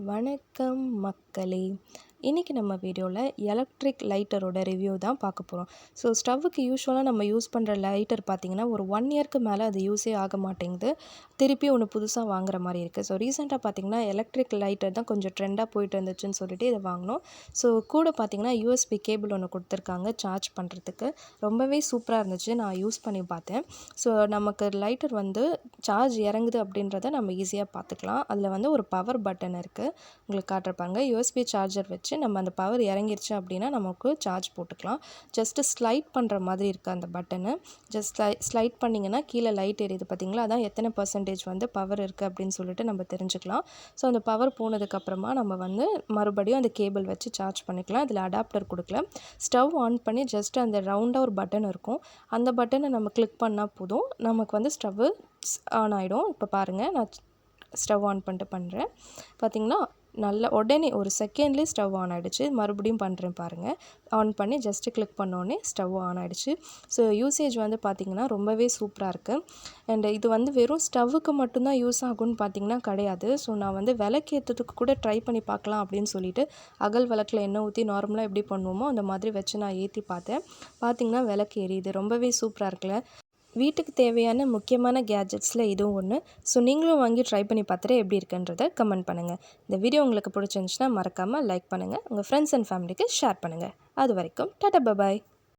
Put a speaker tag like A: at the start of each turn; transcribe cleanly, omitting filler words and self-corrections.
A: வணக்கம் மக்களே. இன்றைக்கி நம்ம வீடியோவில் எலக்ட்ரிக் லைட்டரோட ரிவ்யூ தான் பார்க்க போகிறோம். ஸோ ஸ்டவ்வுக்கு யூஸ்வலாக நம்ம யூஸ் பண்ணுற லைட்டர் பார்த்திங்கன்னா ஒரு 1 இயர்க்கு மேலே அது யூஸே ஆக மாட்டேங்குது. திருப்பி ஒன்று புதுசாக வாங்குற மாதிரி இருக்குது. ஸோ ரீசெண்டாக பார்த்திங்கன்னா எலக்ட்ரிக் லைட்டர் தான் கொஞ்சம் ட்ரெண்டாக போயிட்டு இருந்துச்சுன்னு சொல்லிட்டு இதை வாங்கினோம். ஸோ கூட பார்த்திங்கன்னா யூஎஸ்பி கேபிள் ஒன்று கொடுத்துருக்காங்க சார்ஜ் பண்ணுறதுக்கு. ரொம்பவே சூப்பராக இருந்துச்சு. நான் யூஸ் பண்ணி பார்த்தேன். ஸோ நமக்கு லைட்டர் வந்து சார்ஜ் இறங்குது அப்படின்றத நம்ம ஈஸியாக பார்த்துக்கலாம். அதில் வந்து ஒரு பவர் பட்டன் இருக்குது, உங்களுக்கு காட்டுறப்பாங்க. யூஎஸ்பி சார்ஜர் வச்சு நம்ம அந்த பவர் இறங்கிருச்சு அப்படின்னா நமக்கு சார்ஜ் போட்டுக்கலாம். ஜஸ்ட்டு ஸ்லைட் பண்ணுற மாதிரி இருக்குது அந்த பட்டனு. ஜஸ்ட் ஸ்லைட் பண்ணிங்கன்னா கீழே லைட் எரியுது பார்த்திங்களா, அதான் எத்தனை பர்சன்டேஜ் வந்து பவர் இருக்குது அப்படின்னு சொல்லிட்டு நம்ம தெரிஞ்சுக்கலாம். ஸோ அந்த பவர் போனதுக்கப்புறமா நம்ம வந்து மறுபடியும் அந்த கேபிள் வச்சு சார்ஜ் பண்ணிக்கலாம். இதில் அடாப்டர் கொடுக்கல. ஸ்டவ் ஆன் பண்ணி ஜஸ்ட் அந்த ரவுண்டாக ஒரு பட்டன் இருக்கும், அந்த பட்டனை நம்ம கிளிக் பண்ணால் போதும், நமக்கு வந்து ஸ்டவ்வு ஆன் ஆகிடும். இப்போ பாருங்கள், நான் ஸ்டவ் ஆன் பண்ணிட்டு பண்ணுறேன். பார்த்திங்கன்னா நல்லா உடனே ஒரு செகண்ட்லேயே ஸ்டவ் ஆன் ஆகிடுச்சு. மறுபடியும் பண்ணுறேன் பாருங்கள். ஆன் பண்ணி ஜஸ்ட்டு கிளிக் பண்ணோடனே ஸ்டவ் ஆன் ஆகிடுச்சு. ஸோ யூசேஜ் வந்து பார்த்திங்கன்னா ரொம்பவே சூப்பராக இருக்குது. அண்ட் இது வந்து வெறும் ஸ்டவ்வுக்கு மட்டும்தான் யூஸ் ஆகும்னு பார்த்திங்கன்னா கிடையாது. ஸோ நான் வந்து விளக்கேற்றதுக்கு கூட ட்ரை பண்ணி பார்க்கலாம் அப்படின்னு சொல்லிட்டு அகல் விளக்கில் எண்ணெய் ஊற்றி நார்மலாக எப்படி பண்ணுவோமோ அந்த மாதிரி வச்சு நான் ஏற்றி பார்த்தேன். பார்த்திங்கன்னா விளக்கு எரியுது. ரொம்பவே சூப்பராக இருக்குல்ல. வீட்டுக்கு தேவையான முக்கியமான கேஜெட்ஸில் இதுவும் ஒன்று. ஸோ நீங்களும் வாங்கி ட்ரை பண்ணி பார்த்துட்டு எப்படி இருக்குன்றதை கமெண்ட் பண்ணுங்கள். இந்த வீடியோ உங்களுக்கு பிடிச்சிருந்துச்சுன்னா மறக்காமல் லைக் பண்ணுங்கள். உங்கள் ஃப்ரெண்ட்ஸ் அண்ட் ஃபேமிலிக்கு ஷேர் பண்ணுங்கள். அது வரைக்கும் டாடா பாய்.